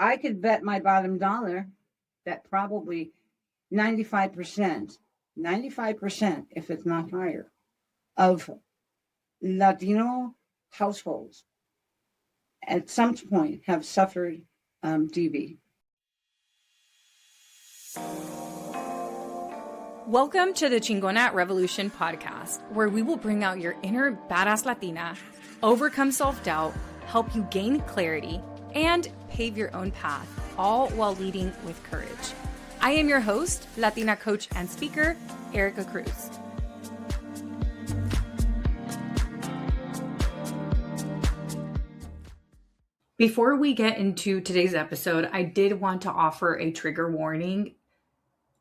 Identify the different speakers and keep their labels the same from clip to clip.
Speaker 1: I could bet my bottom dollar that probably 95%, if it's not higher, of Latino households at some point have suffered DV.
Speaker 2: Welcome to the Chingona Revolution podcast, where we will bring out your inner badass Latina, overcome self-doubt, help you gain clarity, and pave your own path, all while leading with courage. I am your host, Latina coach and speaker, Erica Cruz. Before we get into today's episode, I did want to offer a trigger warning.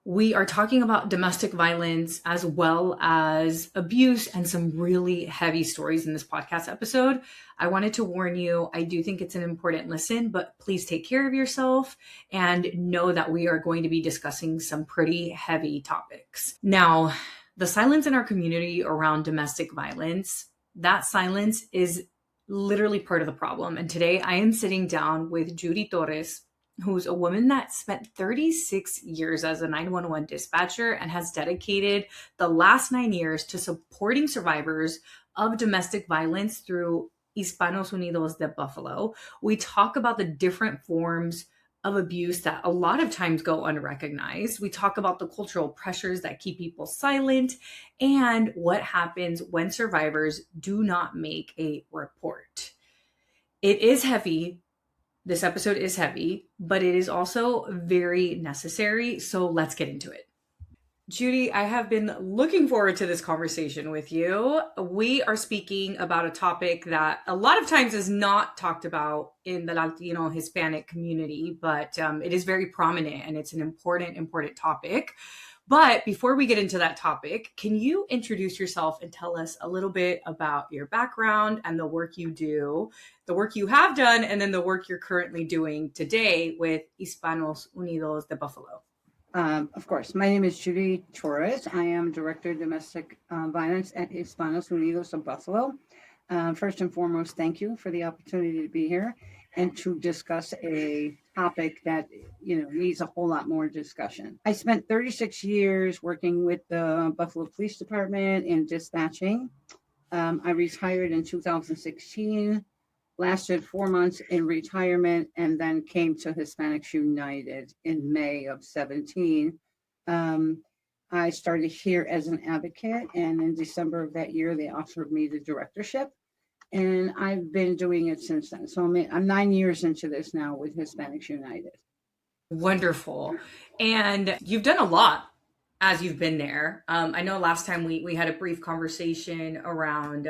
Speaker 2: We are talking about domestic violence as well as abuse and some really heavy stories in this podcast episode. I wanted to warn you, I do think it's an important listen, but please take care of yourself and know that we are going to be discussing some pretty heavy topics. Now, the silence in our community around domestic violence, that silence is literally part of the problem. And today I am sitting down with Judy Torres, who's a woman that spent 36 years as a 911 dispatcher and has dedicated the last 9 years to supporting survivors of domestic violence through Hispanos Unidos de Buffalo. We talk about the different forms of abuse that a lot of times go unrecognized. We talk about the cultural pressures that keep people silent and what happens when survivors do not make a report. It is heavy. This episode is heavy, but it is also very necessary. So let's get into it. Judy, I have been looking forward to this conversation with you. We are speaking about a topic that a lot of times is not talked about in the Latino Hispanic community, but it is very prominent and it's an important topic. But before we get into that topic, can you introduce yourself and tell us a little bit about your background and the work you do, the work you have done, and then the work you're currently doing today with Hispanos Unidos de Buffalo?
Speaker 1: Of course. My name is Judy Torres. I am Director of Domestic Violence at Hispanos Unidos de Buffalo. First and foremost, thank you for the opportunity to be here and to discuss a topic that needs a whole lot more discussion. I spent 36 years working with the Buffalo Police Department in dispatching. I retired in 2016, lasted 4 months in retirement, and then came to Hispanos United in May of 17. I started here as an advocate, and in December of that year, they offered me the directorship. And I've been doing it since then. So I'm 9 years into this now with Hispanos United.
Speaker 2: Wonderful. And you've done a lot as you've been there. I know last time we had a brief conversation around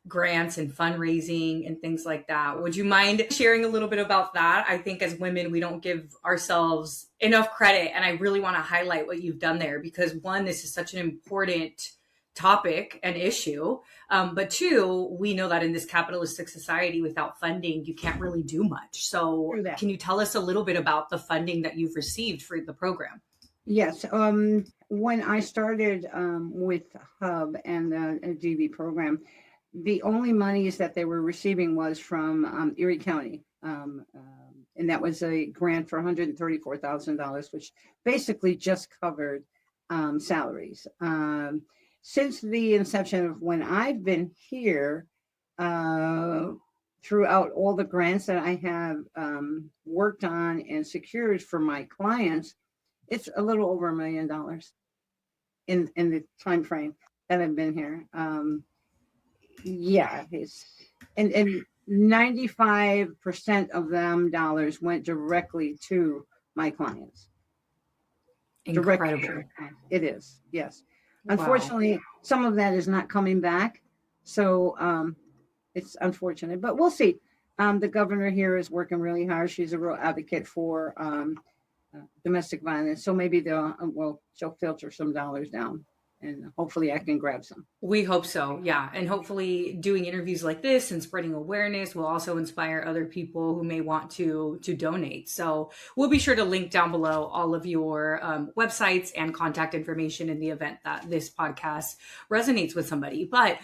Speaker 2: grants and fundraising and things like that. Would you mind sharing a little bit about that? I think as women, we don't give ourselves enough credit. And I really want to highlight what you've done there because one, this is such an important topic and issue. But two, we know that in this capitalistic society without funding, you can't really do much. So can you tell us a little bit about the funding that you've received for the program?
Speaker 1: Yes. When I started with Hub and the DV program, the only monies that they were receiving was from Erie County. And that was a grant for $134,000, which basically just covered salaries. Since the inception of when I've been here, throughout all the grants that I have worked on and secured for my clients, it's a little over $1 million in the time frame that I've been here. And 95% of them dollars went directly to my clients.
Speaker 2: Incredible.
Speaker 1: It is, yes. Unfortunately, some of that is not coming back. So it's unfortunate, but we'll see. The governor here is working really hard. She's a real advocate for domestic violence. So maybe she'll filter some dollars down and hopefully I can grab some.
Speaker 2: We hope so. Yeah. And hopefully doing interviews like this and spreading awareness will also inspire other people who may want to donate. So we'll be sure to link down below all of your websites and contact information in the event that this podcast resonates with somebody. But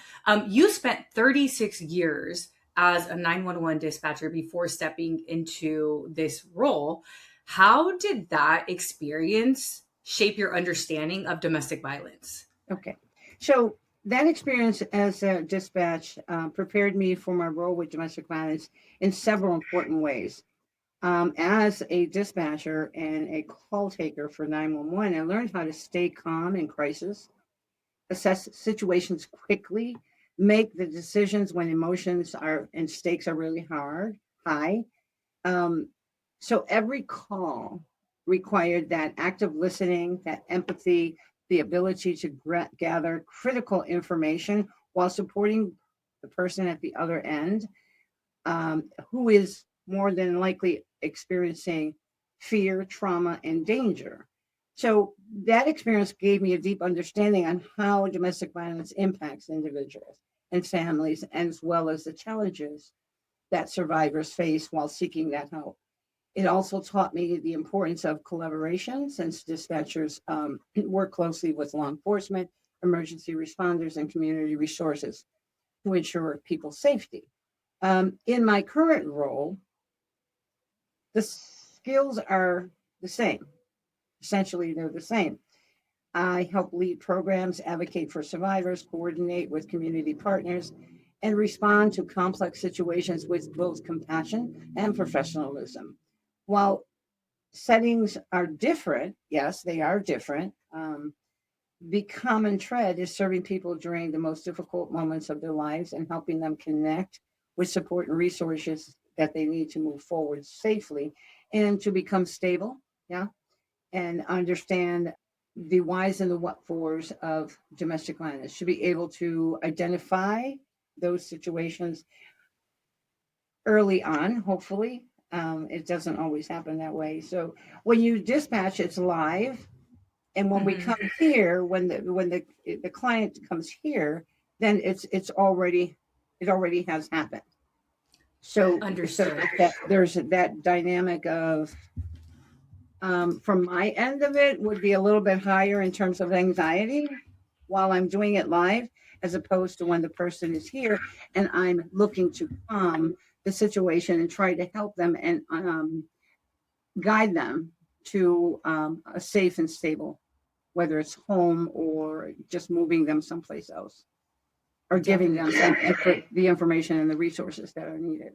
Speaker 2: you spent 36 years as a 911 dispatcher before stepping into this role. How did that experience shape your understanding of domestic violence?
Speaker 1: Okay. So that experience as a dispatch prepared me for my role with domestic violence in several important ways. As a dispatcher and a call taker for 911, I learned how to stay calm in crisis, assess situations quickly, make the decisions when emotions are and stakes are really high. Um, so every call required that active listening, that empathy, the ability to gather critical information while supporting the person at the other end, who is more than likely experiencing fear, trauma, and danger. So that experience gave me a deep understanding on how domestic violence impacts individuals and families, as well as the challenges that survivors face while seeking that help. It also taught me the importance of collaboration since dispatchers work closely with law enforcement, emergency responders, and community resources to ensure people's safety. In my current role, the skills are the same. Essentially, they're the same. I help lead programs, advocate for survivors, coordinate with community partners, and respond to complex situations with both compassion and professionalism. While settings are different, yes, they are different. The common thread is serving people during the most difficult moments of their lives and helping them connect with support and resources that they need to move forward safely and to become stable. Yeah. And understand the whys and the what fors of domestic violence, should be able to identify those situations early on, hopefully. It doesn't always happen that way. So when you dispatch, it's live. And when we
Speaker 2: Mhm.
Speaker 1: come here, when the client comes here, then it already has happened. So
Speaker 2: Understood.
Speaker 1: that there's that dynamic of from my end of it would be a little bit higher in terms of anxiety while I'm doing it live, as opposed to when the person is here and I'm looking to calm the situation and try to help them and guide them to a safe and stable, whether it's home or just moving them someplace else or giving them
Speaker 2: Definitely.
Speaker 1: the information and the resources that are needed.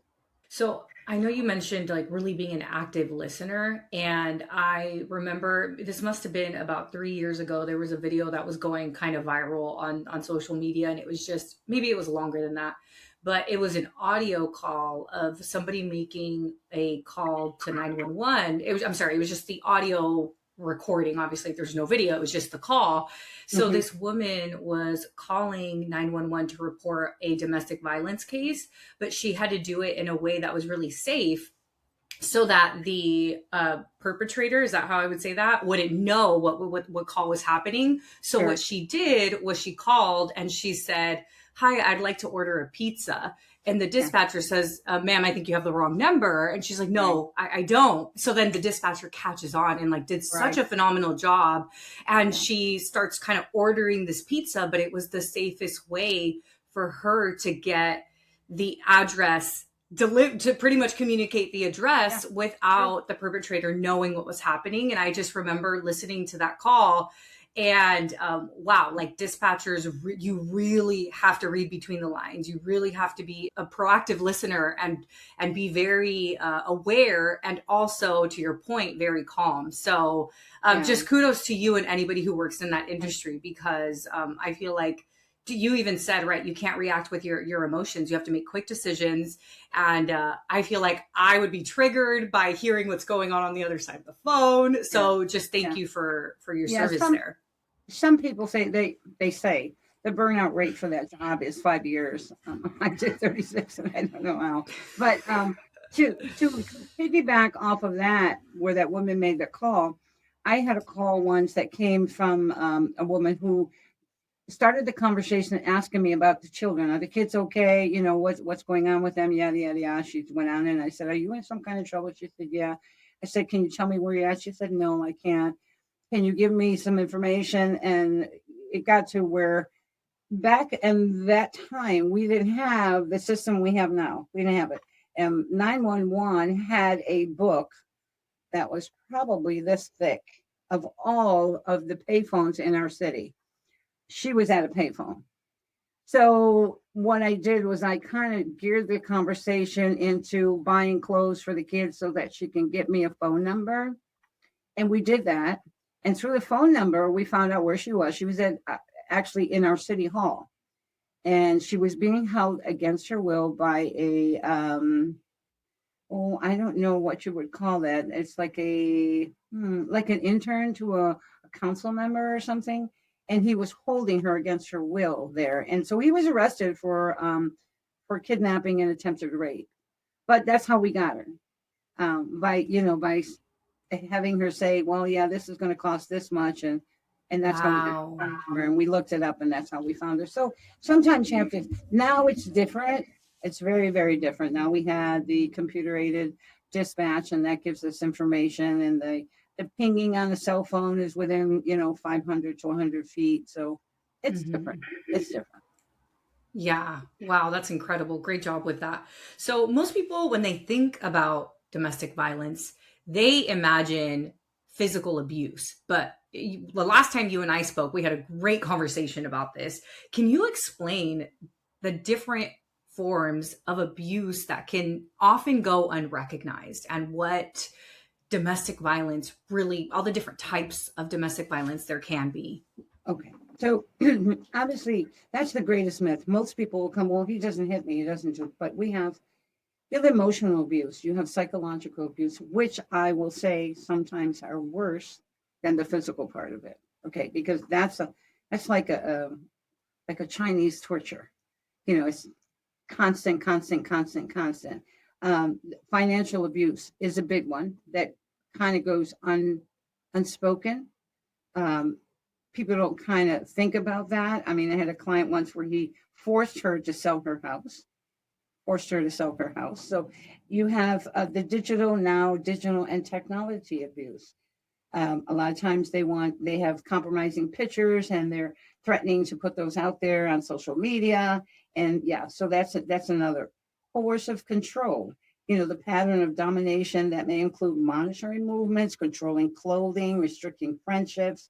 Speaker 2: So I know you mentioned like really being an active listener. And I remember this must have been about 3 years ago. There was a video that was going kind of viral on social media. And it was just, maybe it was longer than that, but it was an audio call of somebody making a call to 911. I'm sorry, it was just the audio recording. Obviously, there's no video, it was just the call. So
Speaker 1: Hmm.
Speaker 2: this woman was calling 911 to report a domestic violence case, but she had to do it in a way that was really safe so that the perpetrator, is that how I would say that, wouldn't know what call was happening. So what
Speaker 1: Sure.
Speaker 2: she did was she called and she said, "Hi, I'd like to order a pizza." And the
Speaker 1: Yeah.
Speaker 2: dispatcher says, "Ma'am, I think you have the wrong number." And she's like,
Speaker 1: Right.
Speaker 2: "No, I don't." So then the dispatcher catches on and like did such
Speaker 1: Right.
Speaker 2: a phenomenal job. And
Speaker 1: Yeah.
Speaker 2: she starts kind of ordering this pizza, but it was the safest way for her to get the address to pretty much communicate the
Speaker 1: Yeah.
Speaker 2: address
Speaker 1: Sure.
Speaker 2: without the perpetrator knowing what was happening. And I just remember listening to that call and wow, like dispatchers, you really have to read between the lines. You really have to be a proactive listener and be very aware, and also, to your point, very calm. So
Speaker 1: Yeah.
Speaker 2: just kudos to you and anybody who works in that industry, because I feel like you even said, right, you can't react with your emotions. You have to make quick decisions. And I feel like I would be triggered by hearing what's going on the other side of the phone.
Speaker 1: Yeah.
Speaker 2: So just thank
Speaker 1: Yeah.
Speaker 2: you for your
Speaker 1: Yeah.
Speaker 2: service there.
Speaker 1: Some people say they say the burnout rate for that job is 5 years. I did 36, and I don't know how. But to piggyback off of that, where that woman made the call, I had a call once that came from a woman who started the conversation asking me about the children. Are the kids okay? You know, what's going on with them? Yada yada yada. She went on and I said, "Are you in some kind of trouble?" She said, "Yeah." I said, "Can you tell me where you're at?" She said, "No, I can't. Can you give me some information?" And it got to where back in that time, we didn't have the system we have now. We didn't have it. 911 had a book that was probably this thick of all of the payphones in our city. She was at a payphone. So what I did was I kind of geared the conversation into buying clothes for the kids so that she can get me a phone number. And we did that. And through the phone number, we found out where she was. She was at actually in our city hall. And she was being held against her will by a I don't know what you would call that. It's like like an intern to a council member or something. And he was holding her against her will there. And so he was arrested for kidnapping and attempted rape. But that's how we got her. By having her say, well, yeah, this is going to cost this much. And that's how we
Speaker 2: Wow.
Speaker 1: found her. And we looked it up and that's how we found her. So sometimes you have to, now it's different. It's very, very different. Now we had the computer aided dispatch and that gives us information, and the pinging on the cell phone is within, 500 to 100 feet. So it's different. It's different.
Speaker 2: Yeah. Wow. That's incredible. Great job with that. So, most people, when they think about domestic violence, they imagine physical abuse. But the last time you and I spoke, we had a great conversation about this. Can you explain the different forms of abuse that can often go unrecognized, and what domestic violence really, all the different types of domestic violence there can be?
Speaker 1: Okay. So obviously that's the greatest myth. Most people will come, well, he doesn't hit me, he doesn't do, but you have emotional abuse, you have psychological abuse, which I will say sometimes are worse than the physical part of it. Okay, because that's like a Chinese torture. It's constant, constant, constant, constant. Financial abuse is a big one that kind of goes unspoken. Um, People don't kind of think about that. I mean, I had a client once where he forced her to sell her house, forced her to sell her house. So you have the digital and technology abuse. A lot of times they have compromising pictures and they're threatening to put those out there on social media. And yeah, so that's another. Coercive control. The pattern of domination that may include monitoring movements, controlling clothing, restricting friendships,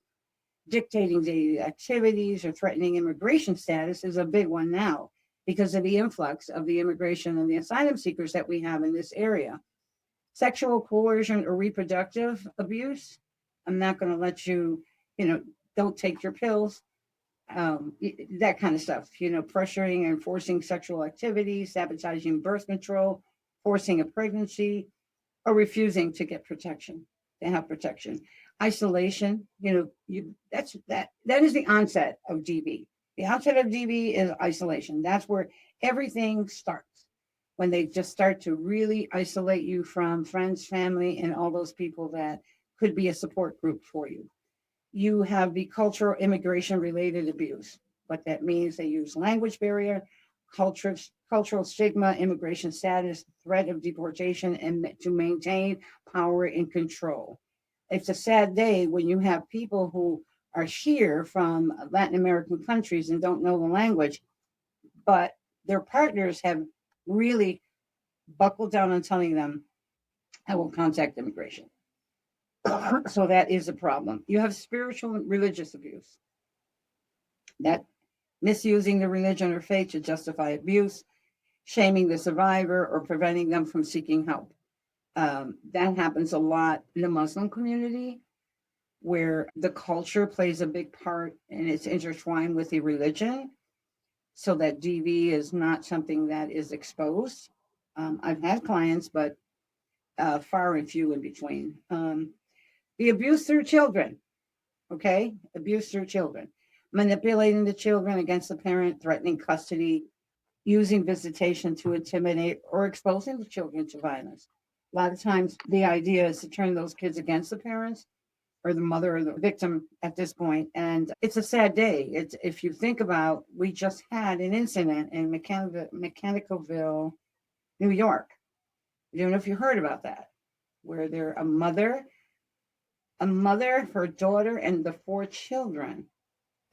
Speaker 1: dictating daily activities, or threatening immigration status is a big one now because of the influx of the immigration and the asylum seekers that we have in this area. Sexual coercion or reproductive abuse. I'm not going to let you, don't take your pills, that kind of stuff, pressuring and forcing sexual activity, sabotaging birth control, forcing a pregnancy, or refusing to get protection, to have protection. Isolation, that is the onset of DV. The onset of DV is isolation. That's where everything starts. When they just start to really isolate you from friends, family, and all those people that could be a support group for you. You have the cultural immigration related abuse. What that means, they use language barrier, cultural stigma, immigration status, threat of deportation, and to maintain power and control. It's a sad day when you have people who are here from Latin American countries and don't know the language, but their partners have really buckled down on telling them, I will contact immigration. So that is a problem. You have spiritual and religious abuse. That misusing the religion or faith to justify abuse, shaming the survivor, or preventing them from seeking help. That happens a lot in the Muslim community, where the culture plays a big part and it's intertwined with the religion, so that DV is not something that is exposed. I've had clients, but far and few in between. The abuse through children, okay? Abuse through children. Manipulating the children against the parent, threatening custody, using visitation to intimidate, or exposing the children to violence. A lot of times the idea is to turn those kids against the parents or the mother or the victim at this point. And it's a sad day. It's, if you think about, we just had an incident in Mechanicalville, New York. I don't know if you heard about that, where there a mother, her daughter, and the 4 children,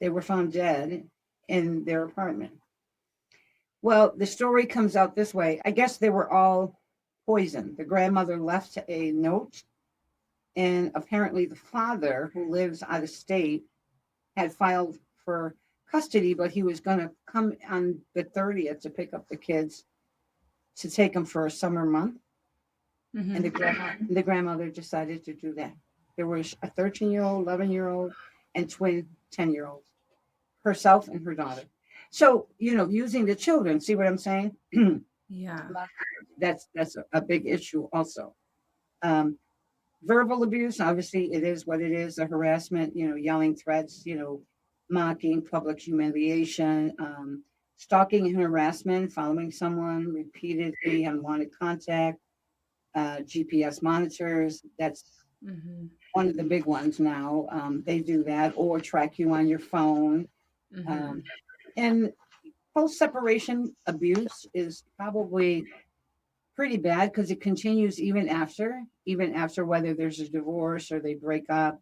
Speaker 1: they were found dead in their apartment. Well, the story comes out this way. I guess they were all poisoned. The grandmother left a note, and apparently the father, who lives out of state, had filed for custody, but he was going to come on the 30th to pick up the kids to take them for a summer month.
Speaker 2: Mm-hmm.
Speaker 1: And the grandmother decided to do that. There was a 13-year-old, 11-year-old, and twin 10-year-olds, herself and her daughter. So, using the children, see what I'm saying?
Speaker 2: Yeah.
Speaker 1: That's a big issue also. Verbal abuse, obviously, it is what it is. The harassment, yelling threats, mocking, public humiliation, stalking and harassment, following someone repeatedly, unwanted contact, GPS monitors. That's
Speaker 2: Mm-hmm.
Speaker 1: one of the big ones now. They do that, or track you on your phone.
Speaker 2: Mm-hmm.
Speaker 1: And post-separation abuse is probably pretty bad because it continues even after whether there's a divorce or they break up.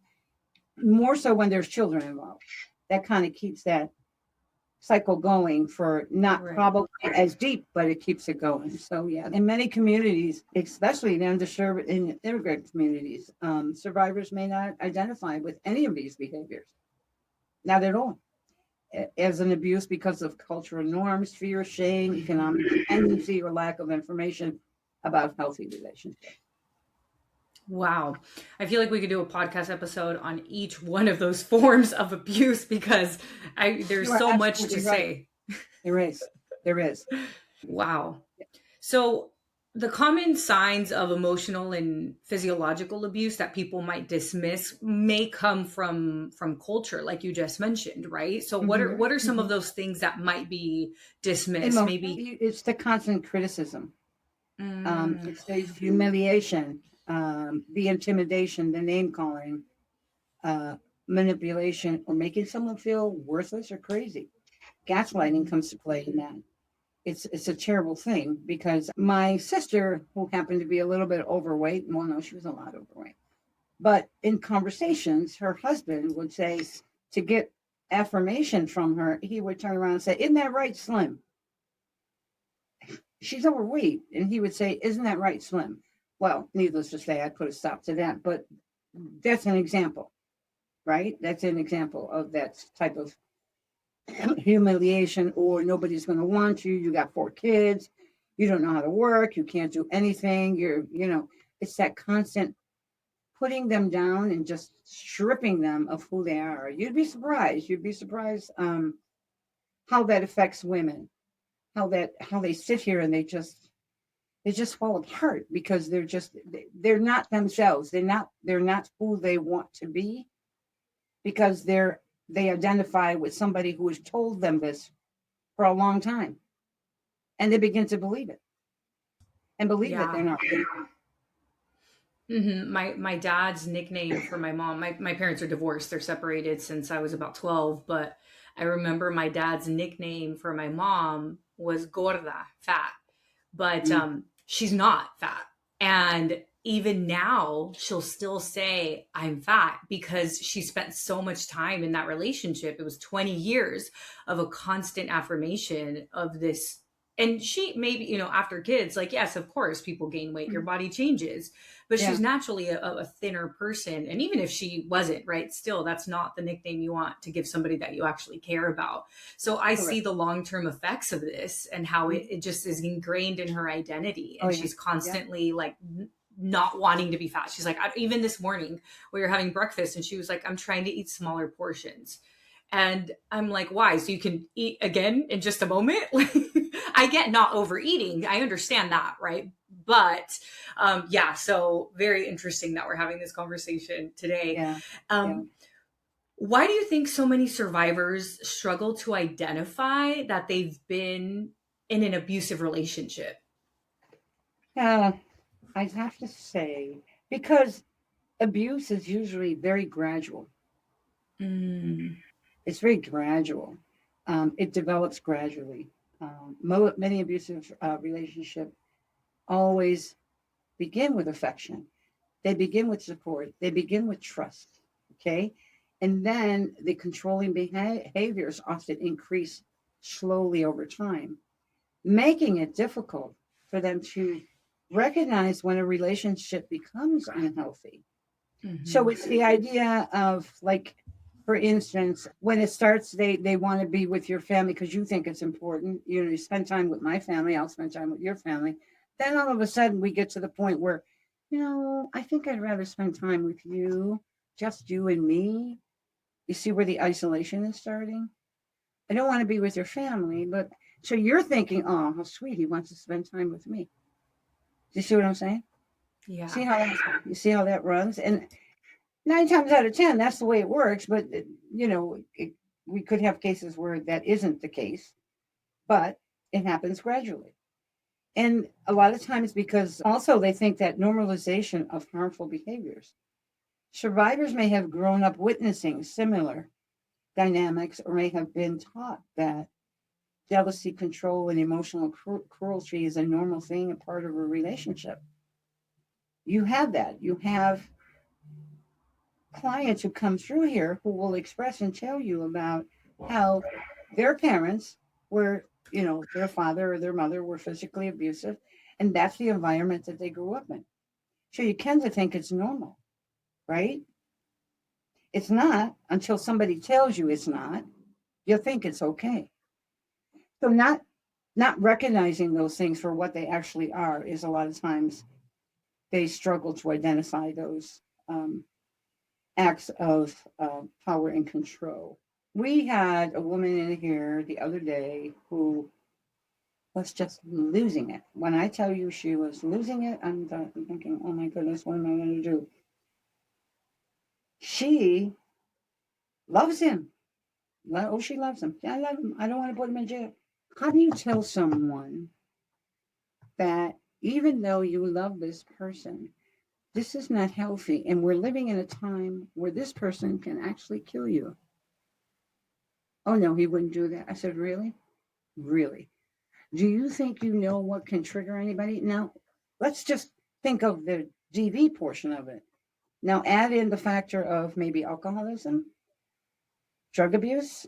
Speaker 1: More so when there's children involved. That kind of keeps that cycle going for not
Speaker 2: Right.
Speaker 1: probably as deep, but it keeps it going. So yeah, in many communities, especially in underserved in immigrant communities, survivors may not identify with any of these behaviors, not at all, as an abuse because of cultural norms, fear, shame, economic dependency, or lack of information about healthy relationships.
Speaker 2: Wow. I feel like we could do a podcast episode on each one of those forms of abuse because there's so much to say.
Speaker 1: There is.
Speaker 2: Wow. So the common signs of emotional and physiological abuse that people might dismiss may come from culture, like you just mentioned, right? So what are some of those things that might be dismissed? Maybe
Speaker 1: it's the constant criticism. It's the humiliation, the intimidation, the name calling, manipulation, or making someone feel worthless or crazy. Gaslighting comes to play in that. It's a terrible thing because my sister, who happened to be a little bit overweight, well, no, she was a lot overweight, but in conversations, her husband would say, to get affirmation from her, he would turn around and say, "Isn't that right, Slim? She's overweight." And he would say, "Isn't that right, Slim?" Well, needless to say, I put a stop to that, but that's an example, right? That's an example of that type of humiliation, or nobody's going to want you. You got 4 kids. You don't know how to work. You can't do anything. It's that constant putting them down and just stripping them of who they are. You'd be surprised how that affects women, how they sit here and they just fall apart because they're not themselves. They're not who they want to be because they identify with somebody who has told them this for a long time, and they begin to believe it and believe that they're not.
Speaker 2: Mm-hmm. My dad's nickname for my mom, my parents are divorced. They're separated since I was about 12. But I remember my dad's nickname for my mom was gorda, fat. But she's not fat. And even now, she'll still say, "I'm fat," because she spent so much time in that relationship. It was 20 years of a constant affirmation of this. And she maybe, after kids, like, yes, of course, people gain weight, your body changes, but she's naturally a thinner person. And even if she wasn't, right, still, that's not the nickname you want to give somebody that you actually care about. So I see the long-term effects of this and how it just is ingrained in her identity. And she's constantly like not wanting to be fat. She's like, even this morning we were having breakfast and she was like, "I'm trying to eat smaller portions." And I'm like, "Why? So you can eat again in just a moment?" I get not overeating. I understand that, right? But so very interesting that we're having this conversation today. Why do you think so many survivors struggle to identify that they've been in an abusive relationship?
Speaker 1: I'd have to say, because abuse is usually very gradual. It's very gradual. It develops gradually. Many abusive relationships always begin with affection. They begin with support. They begin with trust. Okay. And then the controlling behaviors often increase slowly over time, making it difficult for them to recognize when a relationship becomes unhealthy. So
Speaker 2: Mhm.
Speaker 1: it's the idea of, like, for instance, when it starts, they want to be with your family because you think it's important. You know, you spend time with my family, I'll spend time with your family. Then all of a sudden we get to the point where, I think I'd rather spend time with you, just you and me. You see where the isolation is starting? I don't want to be with your family, but so you're thinking, oh, how sweet, he wants to spend time with me. Do you see what I'm saying?
Speaker 2: Yeah.
Speaker 1: See how you see how that runs? And 9 times out of 10, that's the way it works. But we could have cases where that isn't the case, but it happens gradually. And a lot of times, because also they think that normalization of harmful behaviors. Survivors may have grown up witnessing similar dynamics or may have been taught that jealousy, control, and emotional cruelty is a normal thing, a part of a relationship. You have that. You have clients who come through here who will express and tell you about how their parents were, their father or their mother were physically abusive, and that's the environment that they grew up in. So you tend to think it's normal, right? It's not until somebody tells you it's not. You'll think it's okay. So not recognizing those things for what they actually are is a lot of times they struggle to identify those acts of power and control. We had a woman in here the other day who was just losing it. When I tell you she was losing it, I'm thinking, oh my goodness, what am I going to do? She loves him. Oh, she loves him. Yeah, I love him. I don't want to put him in jail. How do you tell someone that even though you love this person, this is not healthy, and we're living in a time where this person can actually kill you? Oh no, he wouldn't do that. I said, really? Really? Do you think you know what can trigger anybody? Now, let's just think of the DV portion of it. Now, add in the factor of maybe alcoholism, drug abuse,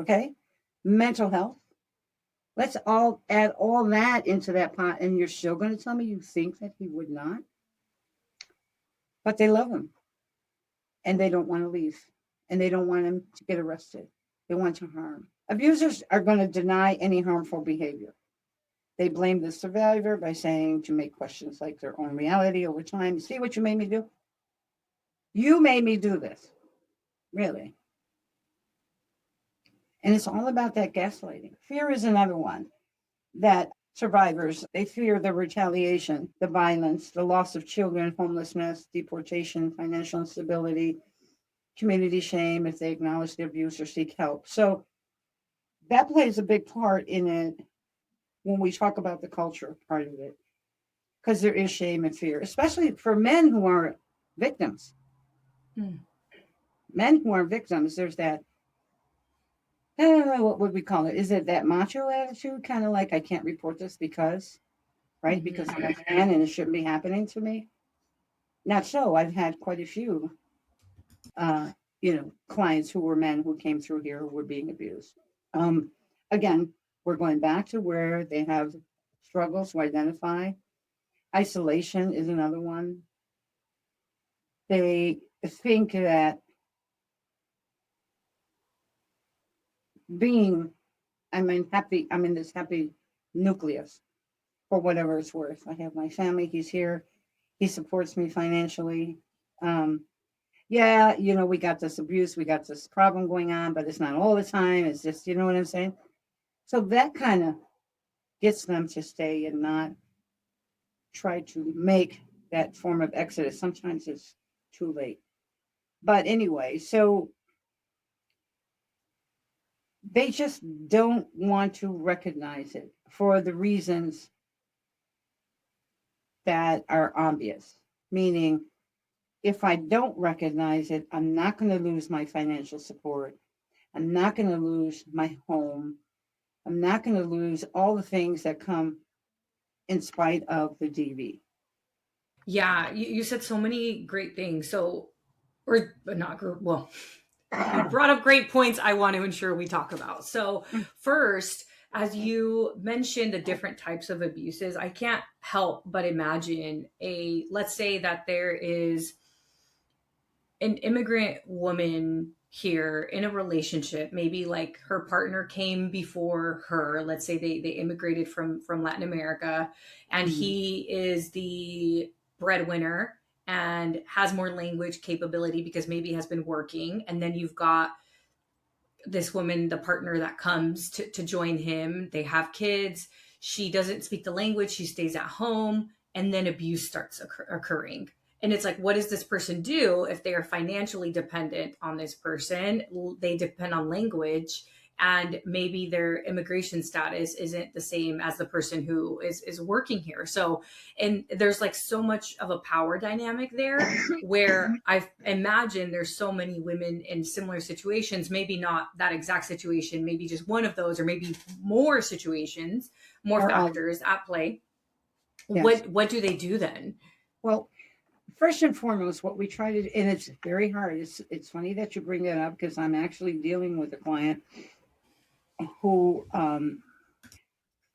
Speaker 1: okay, mental health. Let's all add all that into that pot, and you're still going to tell me you think that he would not? But they love him, and they don't want to leave, and they don't want him to get arrested. They want to harm. Abusers are going to deny any harmful behavior. They blame the survivor by saying to make questions like their own reality over time. See what you made me do? You made me do this. Really. And it's all about that gaslighting. Fear is another one that survivors, they fear the retaliation, the violence, the loss of children, homelessness, deportation, financial instability, community shame if they acknowledge the abuse or seek help. So that plays a big part in it when we talk about the culture part of it, because there is shame and fear, especially for men who are victims.
Speaker 2: Mm.
Speaker 1: Men who are victims, there's that, what would we call it? Is it that macho attitude? Kind of like, I can't report this because, right? Because
Speaker 2: Mhm.
Speaker 1: I'm a man and it shouldn't be happening to me. Not so. I've had quite a few, clients who were men who came through here who were being abused. Um, Again, we're going back to where they have struggles to identify. Isolation is another one. They think that being, I'm in this happy nucleus for whatever it's worth. I have my family, he's here, he supports me financially. Um, yeah, we got this abuse, we got this problem going on, but it's not all the time. It's just, you know what I'm saying? So that kind of gets them to stay and not try to make that form of exodus. Sometimes it's too late. But anyway, so they just don't want to recognize it for the reasons that are obvious. Meaning, if I don't recognize it, I'm not going to lose my financial support. I'm not going to lose my home. I'm not going to lose all the things that come in spite of the DV.
Speaker 2: Yeah, you said so many great things. So or not group. Well, you brought up great points I want to ensure we talk about. So, first, as you mentioned the different types of abuses, I can't help but imagine let's say that there is an immigrant woman here in a relationship, maybe like her partner came before her. Let's say they immigrated from Latin America, and
Speaker 1: Mhm.
Speaker 2: he is the breadwinner and has more language capability because maybe has been working. And then you've got this woman, the partner that comes to join him. They have kids. She doesn't speak the language. She stays at home. And then abuse starts occurring. And it's like, what does this person do if they are financially dependent on this person? They depend on language, and maybe their immigration status isn't the same as the person who is working here. So, and there's like so much of a power dynamic there where I imagine there's so many women in similar situations, maybe not that exact situation, maybe just one of those, or maybe more situations, more
Speaker 1: Or all,
Speaker 2: factors at play.
Speaker 1: yes.
Speaker 2: What do they do then?
Speaker 1: Well, first and foremost, what we try to, and it's very hard. It's funny that you bring that up because I'm actually dealing with a client who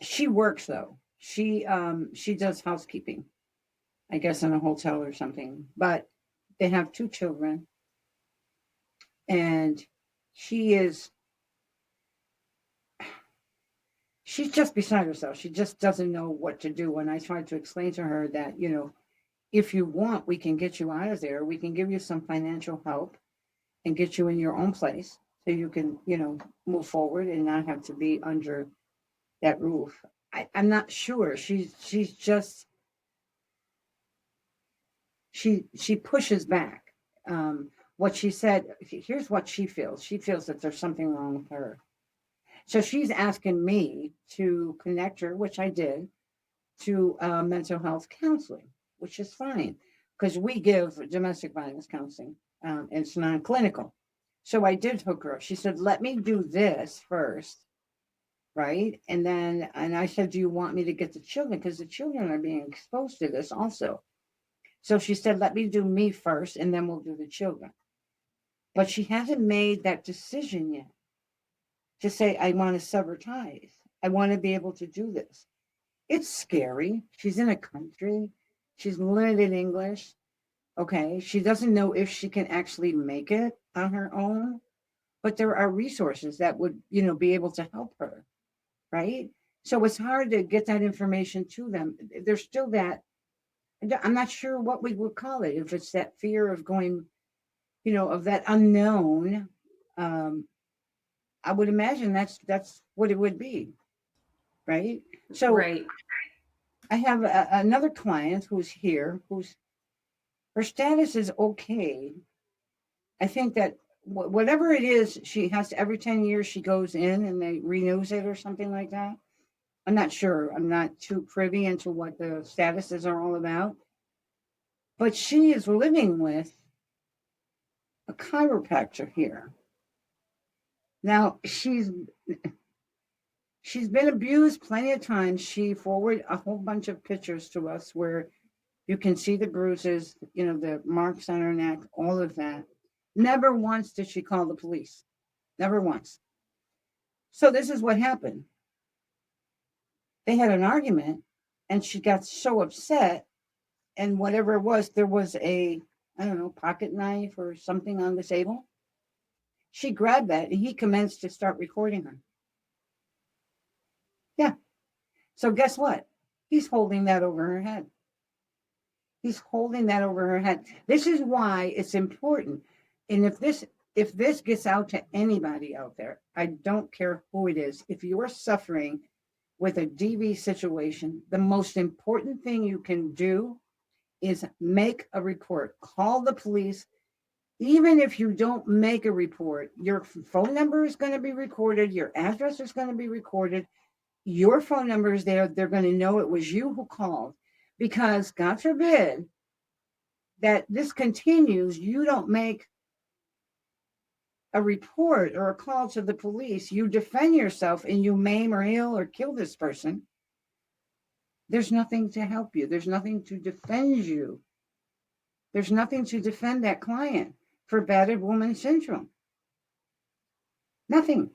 Speaker 1: she works though. She does housekeeping, I guess in a hotel or something. But they have two children, and she is she's just beside herself. She just doesn't know what to do. And I tried to explain to her that, if you want, we can get you out of there. We can give you some financial help and get you in your own place so you can, move forward and not have to be under that roof. I'm not sure. She's just she pushes back. What she said, here's what she feels. She feels that there's something wrong with her. So she's asking me to connect her, which I did, to mental health counseling, which is fine because we give domestic violence counseling. It's non-clinical. So I did hook her up. She said, let me do this first, right? And I said, do you want me to get the children? Because the children are being exposed to this also. So she said, let me do me first and then we'll do the children. But she hasn't made that decision yet to say, I want to sever ties. I want to be able to do this. It's scary. She's in a country. She's learning English. Okay. She doesn't know if she can actually make it on her own, but there are resources that would, be able to help her. Right. So it's hard to get that information to them. There's still that. I'm not sure what we would call it. If it's that fear of going, of that unknown. Um, I would imagine that's what it would be. Right. So
Speaker 2: Right.
Speaker 1: I have another client who's here, who's her status is okay. I think that whatever it is, she has to, every 10 years she goes in and they renews it or something like that. I'm not sure. I'm not too privy into what the statuses are all about. But she is living with a chiropractor here. Now she's been abused plenty of times. She forwarded a whole bunch of pictures to us where you can see the bruises, the marks on her neck, all of that. Never once did she call the police. Never once. So this is what happened. They had an argument and she got so upset, and whatever it was, there was a, I don't know, pocket knife or something on the table. She grabbed that and he commenced to start recording her. Yeah. So guess what? He's holding that over her head. He's holding that over her head. This is why it's important. And if this gets out to anybody out there, I don't care who it is, if you're suffering with a DV situation, the most important thing you can do is make a report. Call the police. Even if you don't make a report, your phone number is going to be recorded, your address is going to be recorded, your phone number is there. They're going to know it was you who called, because God forbid that this continues, you don't make a report or a call to the police, you defend yourself and you maim or ill or kill this person. There's nothing to help you. There's nothing to defend you. There's nothing to defend that client. for battered woman syndrome? Nothing.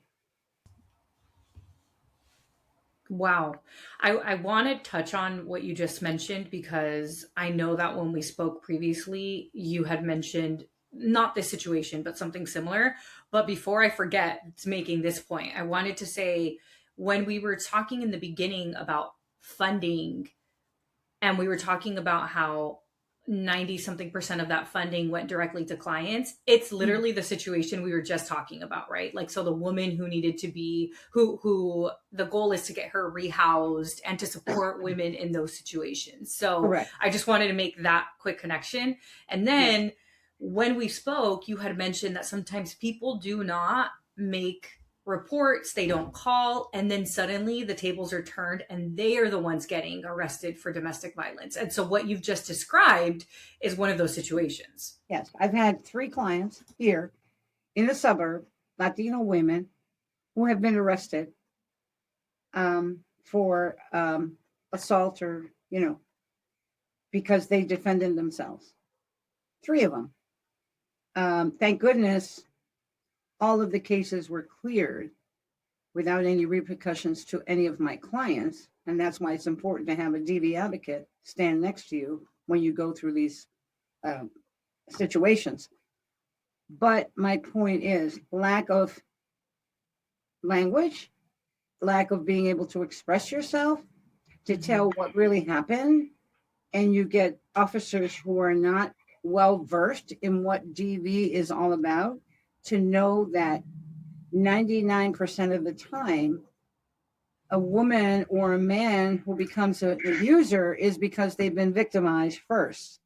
Speaker 2: Wow. I want to touch on what you just mentioned because I know that when we spoke previously, you had mentioned not this situation, but something similar. But before I forget to making this point, I wanted to say when we were talking in the beginning about funding, and we were talking about how 90 something percent of that funding went directly to clients, it's literally the situation we were just talking about, right? Like, so the woman who needed to be who the goal is to get her rehoused and to support women in those situations. So
Speaker 1: Correct.
Speaker 2: I just wanted to make that quick connection. And then when we spoke, you had mentioned that sometimes people do not make reports, they don't call, and then suddenly the tables are turned and they are the ones getting arrested for domestic violence. And so what you've just described is one of those situations.
Speaker 1: Yes. I've had 3 clients here in the suburb, Latino women, who have been arrested for assault or, because they defended themselves. 3 of them. Thank goodness all of the cases were cleared without any repercussions to any of my clients. And that's why it's important to have a DV advocate stand next to you when you go through these situations. But my point is lack of language, lack of being able to express yourself, to tell what really happened. And you get officers who are not well versed in what DV is all about to know that 99% of the time, a woman or a man who becomes an abuser is because they've been victimized first.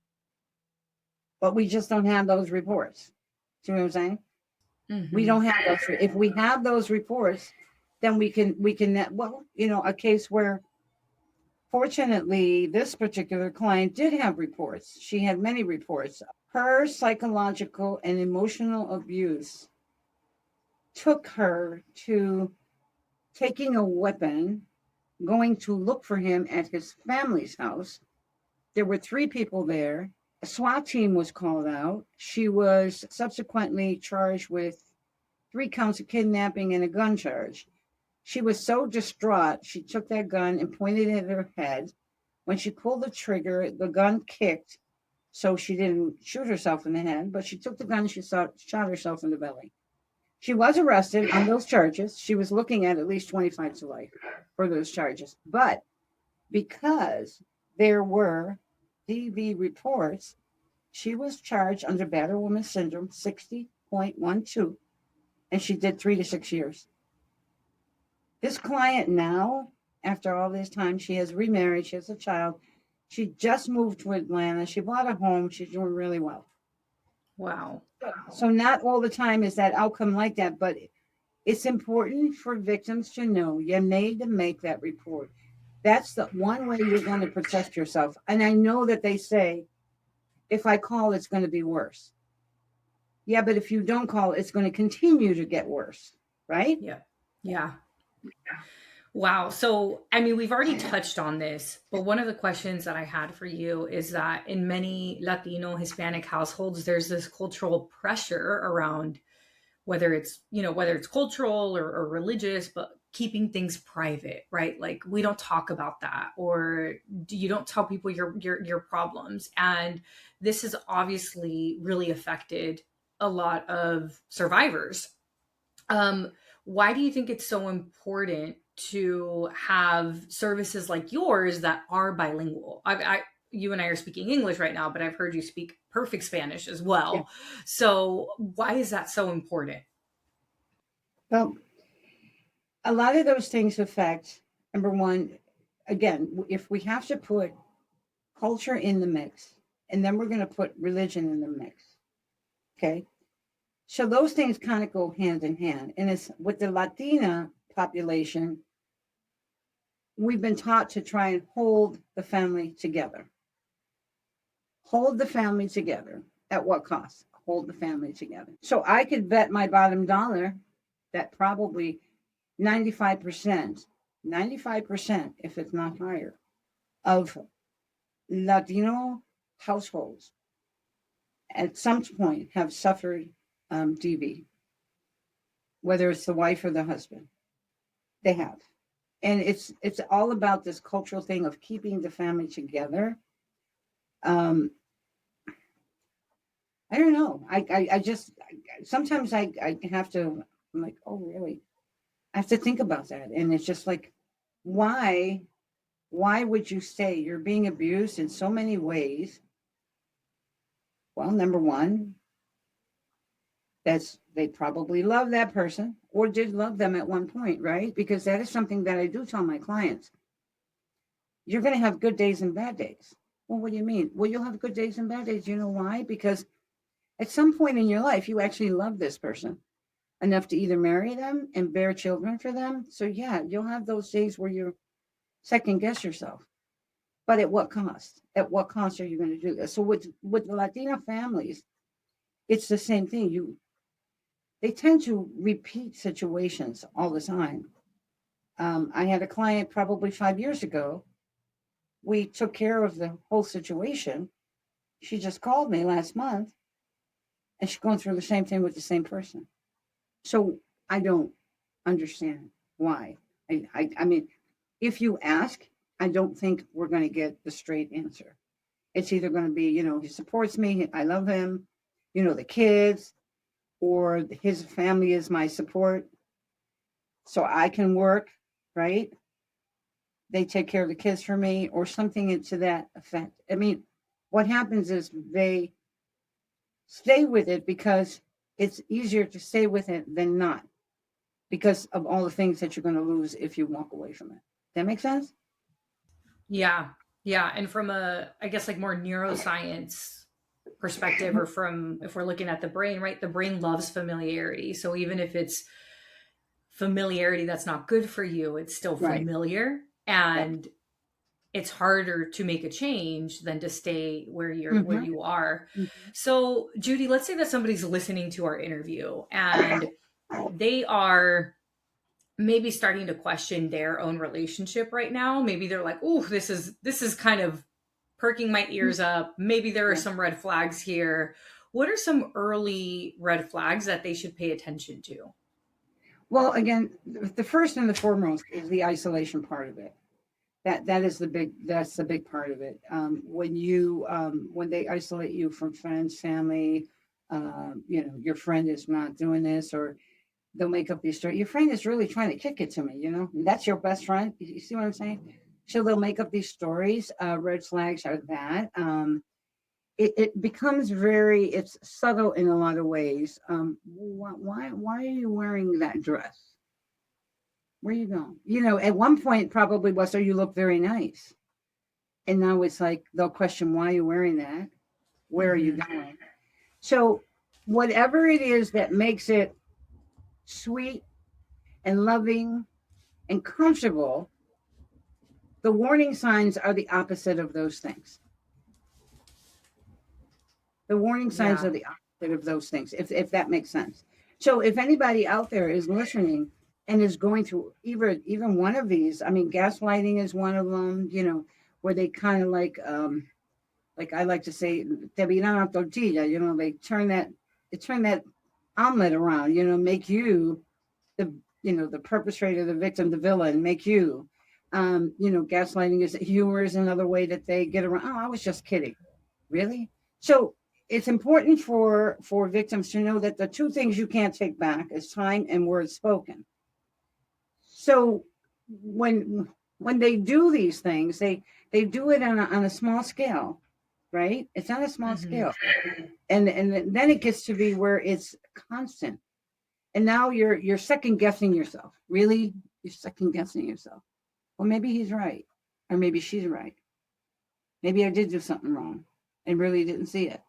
Speaker 1: But we just don't have those reports. See what I'm saying? We don't have those. If we have those reports, then we can, a case where fortunately this particular client did have reports. She had many reports. Her psychological and emotional abuse took her to taking a weapon, going to look for him at his family's house. There were 3 people there. A SWAT team was called out. She was subsequently charged with 3 counts of kidnapping and a gun charge. She was so distraught, she took that gun and pointed it at her head. When she pulled the trigger, the gun kicked, so she didn't shoot herself in the head, but she took the gun and she shot herself in the belly. She was arrested on those charges. She was looking at least 25 to life for those charges. But because there were DV reports, she was charged under battered woman syndrome 60.12, and she did 3 to 6 years. This client now, after all this time, she has remarried, she has a child. She just moved to Atlanta. She bought a home. She's doing really well.
Speaker 2: Wow.
Speaker 1: So not all the time is that outcome like that, but it's important for victims to know you need to make that report. That's the one way you're going to protect yourself. And I know that they say, if I call, it's going to be worse. Yeah, but if you don't call, it's going to continue to get worse, right?
Speaker 2: Yeah. Wow. So, I mean, we've already touched on this, but one of the questions that I had for you is that in many Latino, Hispanic households, there's this cultural pressure around whether it's cultural or religious, but keeping things private, right? Like we don't talk about that, or you don't tell people your problems. And this has obviously really affected a lot of survivors. Why do you think it's so important to have services like yours that are bilingual? You and I are speaking English right now, but I've heard you speak perfect Spanish as well. Yeah. So why is that so important?
Speaker 1: Well, a lot of those things affect, number one, again, if we have to put culture in the mix, and then we're going to put religion in the mix. Okay. So those things kind of go hand in hand. And it's with the Latina population, we've been taught to try and hold the family together. Hold the family together at what cost? Hold the family together. So I could bet my bottom dollar that probably 95%, if it's not higher, of Latino households at some point have suffered DV, whether it's the wife or the husband. They have. And it's all about this cultural thing of keeping the family together. Um, I don't know. I just sometimes I have to. I'm like, oh really? I have to think about that, and it's just like, why? Why would you say you're being abused in so many ways? Well, number one, that's they probably love that person or did love them at one point, right? Because that is something that I do tell my clients. You're going to have good days and bad days. Well, what do you mean? Well, you'll have good days and bad days. You know why? Because at some point in your life, you actually love this person enough to either marry them and bear children for them. So, yeah, you'll have those days where you second guess yourself. But at what cost? At what cost are you going to do this? So, with the Latino families, it's the same thing. They tend to repeat situations all the time. I had a client probably 5 years ago. We took care of the whole situation. She just called me last month and she's going through the same thing with the same person. So I don't understand why. I mean, if you ask, I don't think we're going to get the straight answer. It's either going to be, he supports me, I love him, the kids, or his family is my support. So I can work, right? They take care of the kids for me, or something to that effect. I mean, what happens is they stay with it because it's easier to stay with it than not, because of all the things that you're going to lose if you walk away from it. That make sense?
Speaker 2: Yeah. Yeah. And from a, I guess, like more neuroscience perspective, or from if we're looking at the brain, right? The brain loves familiarity. So even if it's familiarity that's not good for you, it's still
Speaker 1: Right.
Speaker 2: familiar.
Speaker 1: Yep.
Speaker 2: And it's harder to make a change than to stay where
Speaker 1: Mm-hmm.
Speaker 2: you are.
Speaker 1: Mm-hmm.
Speaker 2: So, Judy, let's say that somebody's listening to our interview and they are maybe starting to question their own relationship right now. Maybe they're like, "Oh, this is kind of perking my ears up. Maybe there are
Speaker 1: Yeah.
Speaker 2: some red flags here." What are some early red flags that they should pay attention to?
Speaker 1: Well, again, the first and the foremost is the isolation part of it. That's the big part of it. When they isolate you from friends, family, your friend is not doing this, or they'll make up these stories. Your friend is really trying to kick it to me, that's your best friend. You see what I'm saying? So they'll make up these stories. Red flags are that. It becomes it's subtle in a lot of ways. Why are you wearing that dress? Where are you going? At one point it probably was, so you look very nice. And now it's like they'll question, why are you wearing that? Where are you going? So whatever it is that makes it sweet and loving and comfortable, the warning signs are the opposite of those things. The warning signs
Speaker 2: Yeah.
Speaker 1: are the opposite of those things, if that makes sense. So if anybody out there is listening and is going through even one of these, I mean, gaslighting is one of them, where they kind of like I like to say, te viran a tortilla, they turn that omelet around, make you the, the perpetrator, the victim, the villain, make you, gaslighting is humor is another way that they get around. Oh, I was just kidding. Really? So it's important for victims to know that the two things you can't take back is time and words spoken. So when they do these things, they do it on a small scale, right? It's on a small
Speaker 2: Mm-hmm.
Speaker 1: scale, and then it gets to be where it's constant, and now you're second guessing yourself. Really, you're second guessing yourself. Well, maybe he's right, or maybe she's right. Maybe I did do something wrong, and really didn't see it.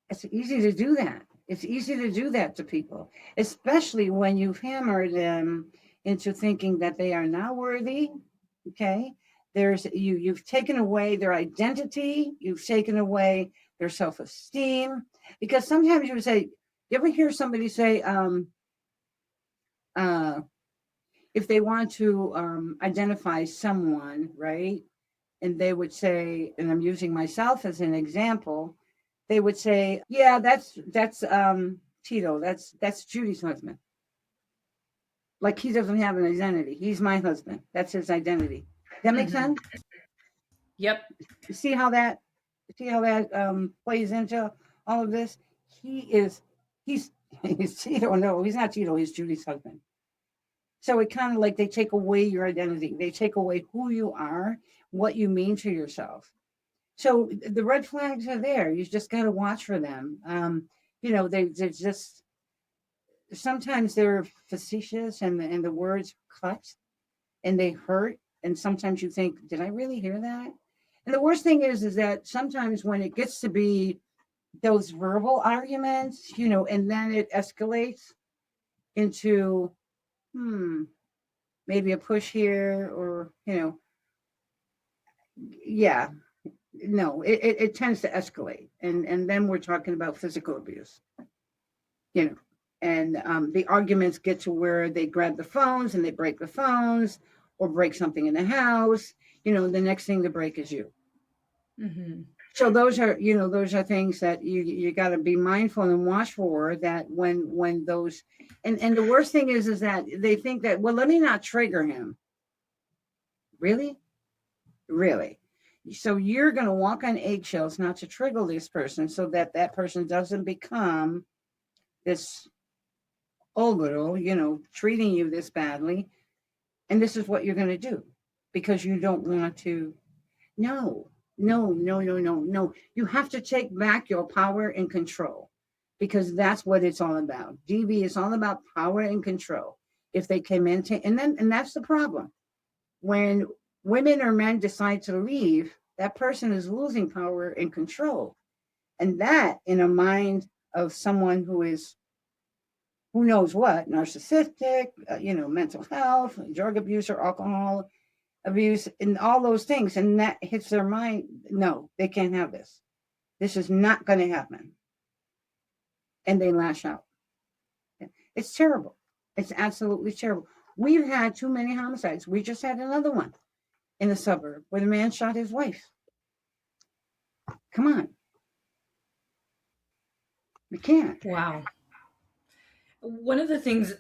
Speaker 1: It's easy to do that. It's easy to do that to people, especially when you've hammered them into thinking that they are not worthy. Okay. You've taken away their identity, you've taken away their self-esteem. Because sometimes you would say, you ever hear somebody say, uh, if they want to identify someone, right? And they would say, and I'm using myself as an example, they would say, yeah, that's Tito. That's Judy's husband. Like he doesn't have an identity. He's my husband. That's his identity. That makes
Speaker 2: Mhm.
Speaker 1: sense?
Speaker 2: Yep.
Speaker 1: You see how that plays into all of this? He is he's he's Tito. No, he's not Tito, he's Judy's husband. So it kind of like they take away your identity. They take away who you are, what you mean to yourself. So the red flags are there. You just got to watch for them. They're just sometimes they're facetious and the words cut and they hurt. And sometimes you think, did I really hear that? And the worst thing is that sometimes when it gets to be those verbal arguments, and then it escalates into, maybe a push here or, yeah, no, it tends to escalate. And then we're talking about physical abuse, you know, and the arguments get to where they grab the phones and they break the phones or break something in the house. The next thing to break is you.
Speaker 2: Hmm.
Speaker 1: So those are things that you got to be mindful and watch for, that when those, and the worst thing is that they think that, well, let me not trigger him. Really. So you're going to walk on eggshells not to trigger this person, so that that person doesn't become this ogro, treating you this badly. And this is what you're going to do because you don't want to. No, no, no, no, no, no. You have to take back your power and control, because that's what it's all about. DV is all about power and control. If they can maintain, and that's the problem. When women or men decide to leave, that person is losing power and control. And that, in a mind of someone who is, who knows what, narcissistic, mental health, drug abuse or alcohol abuse, and all those things, and that hits their mind. No, they can't have this. This is not going to happen. And they lash out. It's terrible. It's absolutely terrible. We've had too many homicides. We just had another one in the suburb where the man shot his wife. Come on. We can't.
Speaker 2: Wow. One of the things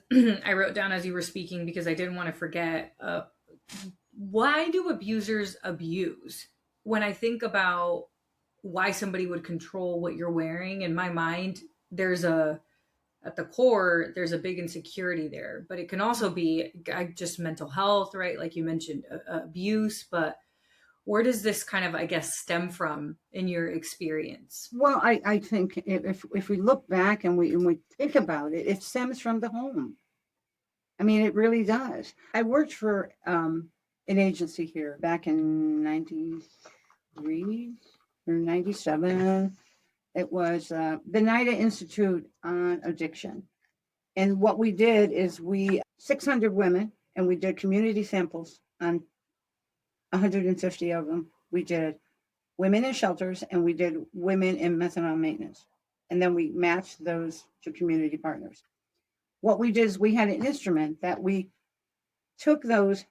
Speaker 2: I wrote down as you were speaking, because I didn't want to forget, why do abusers abuse? When I think about why somebody would control what you're wearing, in my mind, at the core, there's a big insecurity there, but it can also be just mental health, right? Like you mentioned, abuse, but where does this kind of, I guess, stem from in your experience?
Speaker 1: Well, I think if we look back and we think about it, it stems from the home. I mean, it really does. I worked for an agency here back in 93 or 97. It was the NIDA Institute on Addiction. And what we did is 600 women, and we did community samples on 150 of them. We did women in shelters and we did women in methadone maintenance. And then we matched those to community partners. What we did is we had an instrument that we took those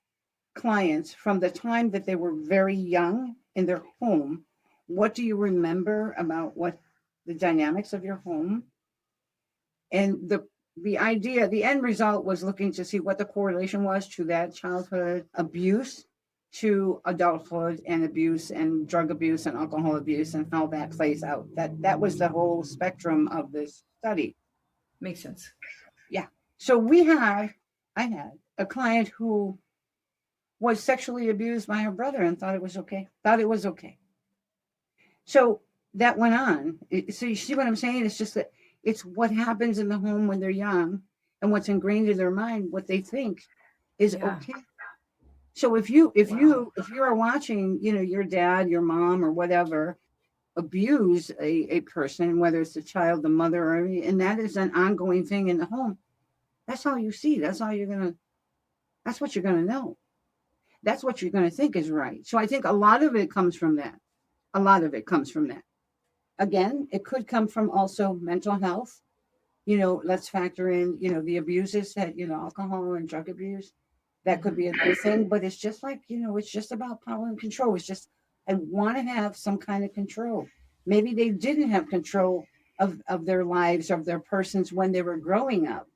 Speaker 1: clients from the time that they were very young in their home. What do you remember about what the dynamics of your home? And the idea, the end result was looking to see what the correlation was to that childhood abuse to adulthood and abuse and drug abuse and alcohol abuse and how that plays out. That was the whole spectrum of this study.
Speaker 2: Makes sense.
Speaker 1: Yeah. So I had a client who was sexually abused by her brother and thought it was okay. So that went on. So you see what I'm saying? It's just that it's what happens in the home when they're young and what's ingrained in their mind, what they think is okay. So if you are watching, your dad, your mom, or whatever abuse a person, whether it's a child, the mother, and that is an ongoing thing in the home, that's all you see. That's what you're gonna know. That's what you're gonna think is right. So I think a lot of it comes from that. A lot of it comes from that. Again, it could come from also mental health. Let's factor in, the abuses that, alcohol and drug abuse. That could be a good thing, but it's just like, it's just about power and control. It's just, I want to have some kind of control. Maybe they didn't have control of their lives, of their persons when they were growing up.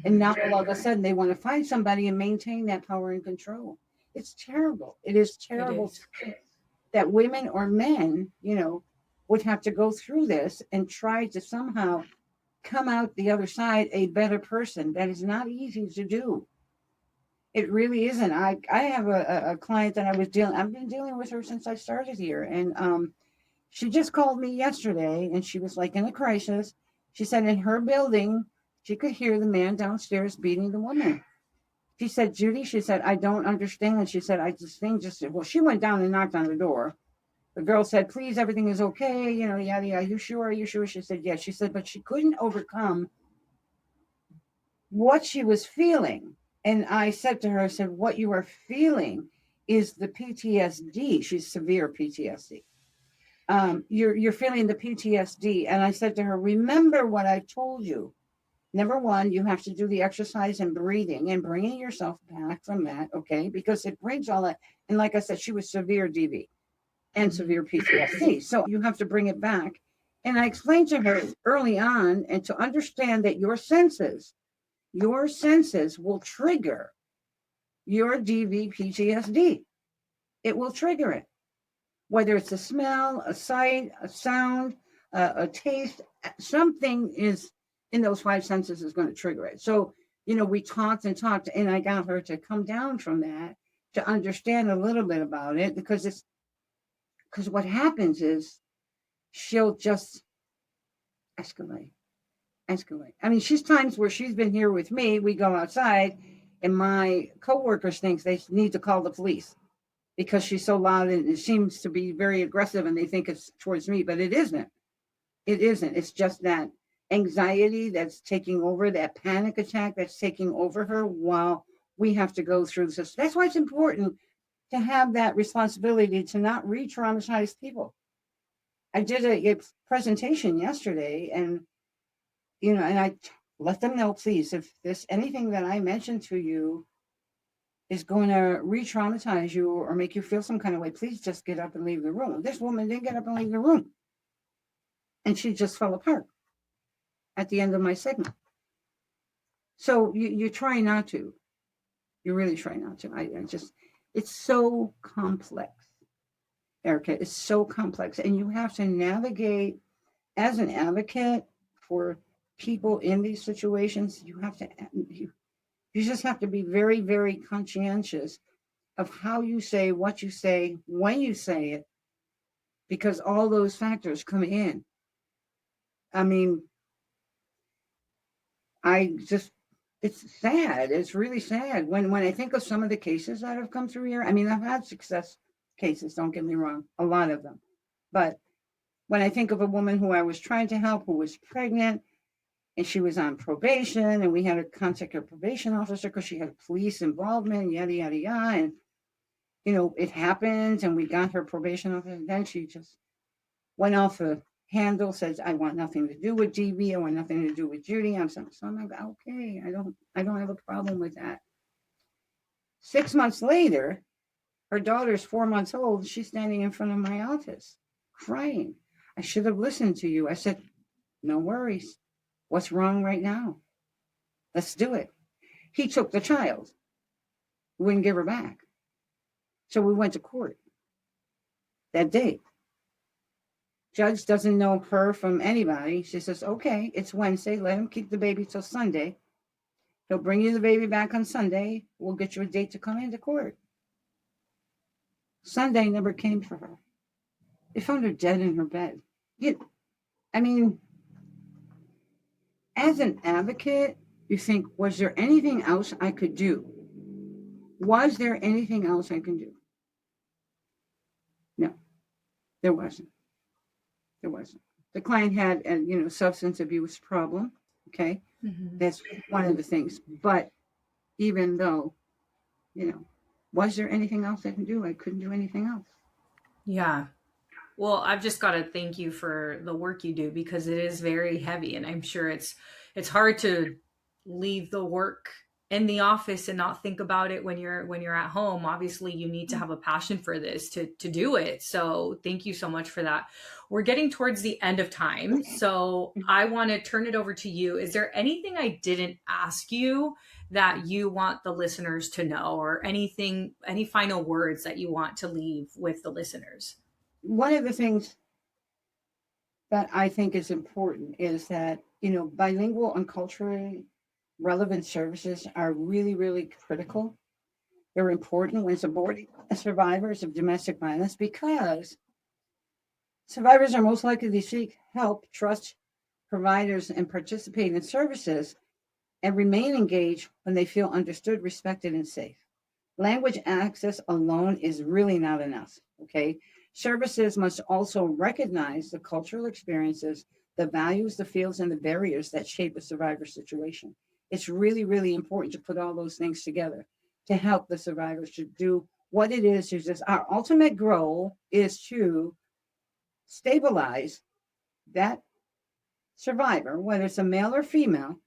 Speaker 1: And now all of a sudden they want to find somebody and maintain that power and control. It's terrible. It is
Speaker 2: It
Speaker 1: terrible to
Speaker 2: is.
Speaker 1: think that women or men, would have to go through this and try to somehow come out the other side a better person. That is not easy to do. It really isn't. I have a client that I've been dealing with her since I started here. And she just called me yesterday and she was like in a crisis. She said in her building, she could hear the man downstairs beating the woman. She said, Judy, she said, I don't understand. She said, well, she went down and knocked on the door. The girl said, please, everything is okay. Yada, yada. Are you sure? Are you sure? She said, yes. She said, but she couldn't overcome what she was feeling. And I said to her, I said, what you are feeling is the PTSD. She's severe PTSD. You're feeling the PTSD. And I said to her, remember what I told you. Number one, you have to do the exercise and breathing and bringing yourself back from that, okay? Because it brings all that. And like I said, she was severe DV and severe PTSD. So you have to bring it back. And I explained to her early on and to understand that your senses will trigger your DV PTSD. It will trigger it. Whether it's a smell, a sight, a sound, a taste, something is in those five senses is going to trigger it. So, we talked, and I got her to come down from that to understand a little bit about it because what happens is she'll just escalate. I mean, she's times where she's been here with me. We go outside, and my coworkers think they need to call the police because she's so loud and it seems to be very aggressive, and they think it's towards me, but it isn't. It isn't. It's just that anxiety that's taking over, that panic attack that's taking over her while we have to go through this. That's why it's important to have that responsibility to not re-traumatize people. I did a presentation yesterday and I let them know, please, if there's anything that I mentioned to you is going to re-traumatize you or make you feel some kind of way, please just get up and leave the room. This woman didn't get up and leave the room. And she just fell apart at the end of my segment. So you try not to. You really try not to. It's so complex, Erica. It's so complex. And you have to navigate as an advocate for people in these situations. You just have to be very, very conscientious of how you say, what you say, when you say it, because all those factors come in. I mean, it's sad. It's really sad when I think of some of the cases that have come through here. I mean, I've had success cases, don't get me wrong, a lot of them. But when I think of a woman who I was trying to help, who was pregnant, and she was on probation, and we had to contact her probation officer because she had police involvement, yada, yada, yada. And, it happened, and we got her probation officer, and then she just went off the handle, says, I want nothing to do with DV. I want nothing to do with Judy. So I'm like, okay, I don't have a problem with that. 6 months later, her daughter's 4 months old. She's standing in front of my office crying. I should have listened to you. I said, no worries. What's wrong right now? Let's do it. He took the child. Wouldn't give her back. So we went to court that day. Judge doesn't know her from anybody. She says, okay, it's Wednesday. Let him keep the baby till Sunday. He'll bring you the baby back on Sunday. We'll get you a date to come into court. Sunday never came for her. They found her dead in her bed. I mean, as an advocate, you think, was there anything else I could do? Was there anything else I can do? No, there wasn't. There wasn't. The client had a substance abuse problem. Okay, that's one of the things. But even though, was there anything else I can do? I couldn't do anything else.
Speaker 2: Yeah. Well, I've just got to thank you for the work you do because it is very heavy, and I'm sure it's hard to leave the work in the office and not think about it when you're at home. Obviously, you need to have a passion for this to do it. So thank you so much for that. We're getting towards the end of time, so I want to turn it over to you. Is there anything I didn't ask you that you want the listeners to know, or anything, any final words that you want to leave with the listeners?
Speaker 1: One of the things that I think is important is that, bilingual and culturally relevant services are really, really critical. They're important when supporting survivors of domestic violence because survivors are most likely to seek help, trust providers, and participate in services and remain engaged when they feel understood, respected, and safe. Language access alone is really not enough, okay? Services must also recognize the cultural experiences, the values, the feels, and the barriers that shape a survivor's situation. It's really, really important to put all those things together to help the survivors to do what it is. Is just our ultimate goal is to stabilize that survivor, whether it's a male or female,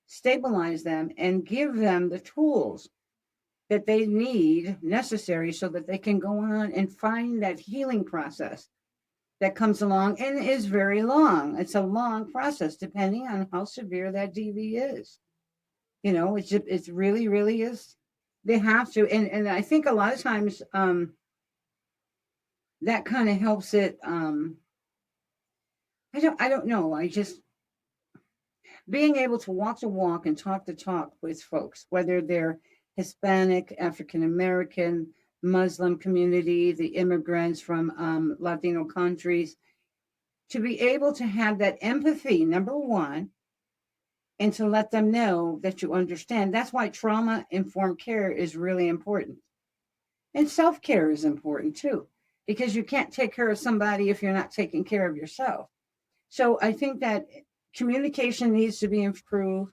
Speaker 1: stabilize them and give them the tools that they need necessary so that they can go on and find that healing process that comes along and is very long. It's a long process depending on how severe that DV is. It's really, really is. They have to, and I think a lot of times that kind of helps it. I don't know. I just being able to walk the walk and talk the talk with folks, whether they're Hispanic, African American, Muslim community, the immigrants from Latino countries, to be able to have that empathy, number one, and to let them know that you understand. That's why trauma informed care is really important. And self care is important too, because you can't take care of somebody if you're not taking care of yourself. So I think that communication needs to be improved.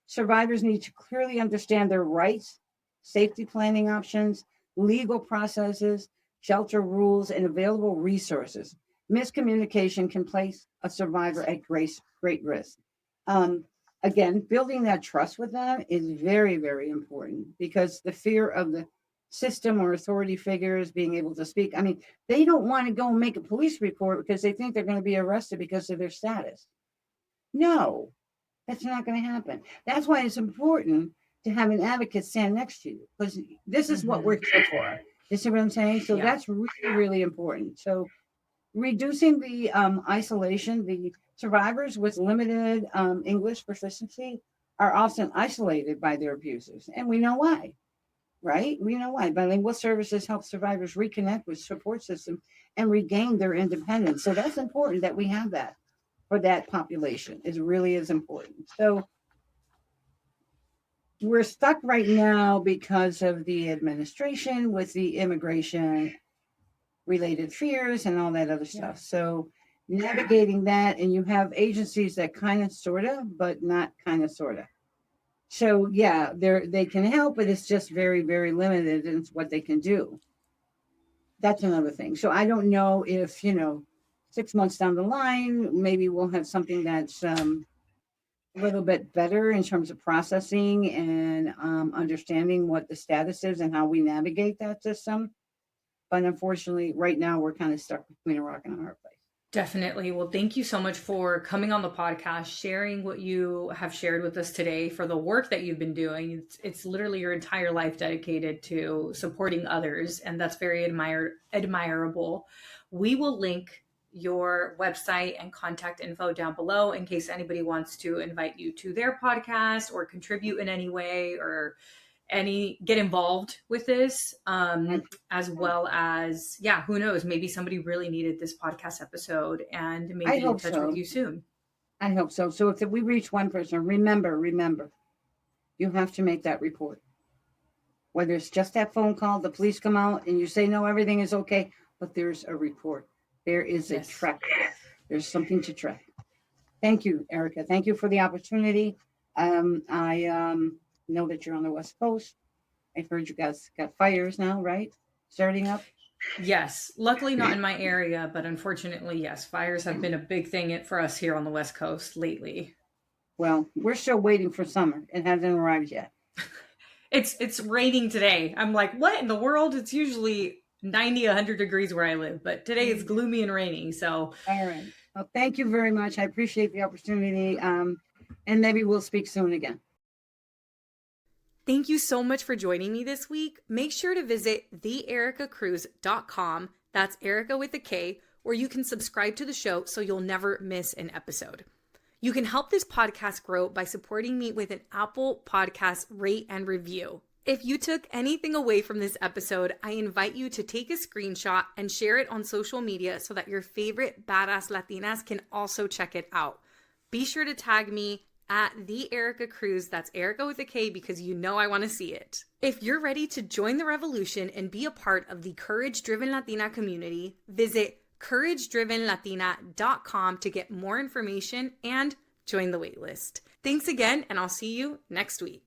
Speaker 1: Survivors need to clearly understand their rights, safety planning options, legal processes, shelter rules, and available resources. Miscommunication can place a survivor at great risk. Um, Again, building that trust with them is very, very important because the fear of the system or authority figures being able to speak. I mean, they don't want to go and make a police report because they think they're going to be arrested because of their status. No, that's not going to happen. That's why it's important to have an advocate stand next to you because this is what we're here for. You see what I'm saying? So
Speaker 2: Yeah.
Speaker 1: that's really, really important. So reducing the isolation, the survivors with limited English proficiency are often isolated by their abusers. And we know why, right? We know why. Bilingual services help survivors reconnect with support systems and regain their independence. So that's important that we have that for that population. It really is important. So we're stuck right now because of the administration with the immigration related fears and all that other stuff. So navigating that, and you have agencies that kind of sort of, but not kind of sort of. So yeah, they can help, but it's just very, very limited in what they can do. That's another thing. So I don't know if 6 months down the line, maybe we'll have something that's a little bit better in terms of processing and understanding what the status is and how we navigate that system. But unfortunately, right now we're kind of stuck between a rock and a hard place.
Speaker 2: Definitely. Well, thank you so much for coming on the podcast, sharing what you have shared with us today, for the work that you've been doing. It's literally your entire life dedicated to supporting others, and that's very admirable. We will link your website and contact info down below in case anybody wants to invite you to their podcast or contribute in any way, or get involved with this, as well as, who knows, maybe somebody really needed this podcast episode and maybe in touch with you soon.
Speaker 1: I hope so. So if we reach one person, remember, you have to make that report. Whether it's just that phone call, the police come out and you say, no, everything is okay, but there's a report. There is a track. There's something to track. Thank you, Erica. Thank you for the opportunity. I know that you're on the West Coast. I've heard you guys got fires now, right? Starting up?
Speaker 2: Yes. Luckily not in my area, but unfortunately, yes. Fires have been a big thing for us here on the West Coast lately.
Speaker 1: Well, we're still waiting for summer. It hasn't arrived yet.
Speaker 2: It's raining today. I'm like, what in the world? It's usually 90, 100 degrees where I live, but today it's gloomy and raining. So,
Speaker 1: All right. Well, thank you very much. I appreciate the opportunity. And maybe we'll speak soon again.
Speaker 2: thank you so much for joining me this week. Make sure to visit theericacruz.com. That's Erica with a K, where you can subscribe to the show so you'll never miss an episode. You can help this podcast grow by supporting me with an Apple Podcast rate and review. If you took anything away from this episode, I invite you to take a screenshot and share it on social media so that your favorite badass Latinas can also check it out. Be sure to tag me at the Erica Cruz. That's Erica with a K, because you know I want to see it. If you're ready to join the revolution and be a part of the Courage Driven Latina community, visit couragedrivenlatina.com to get more information and join the waitlist. Thanks again, and I'll see you next week.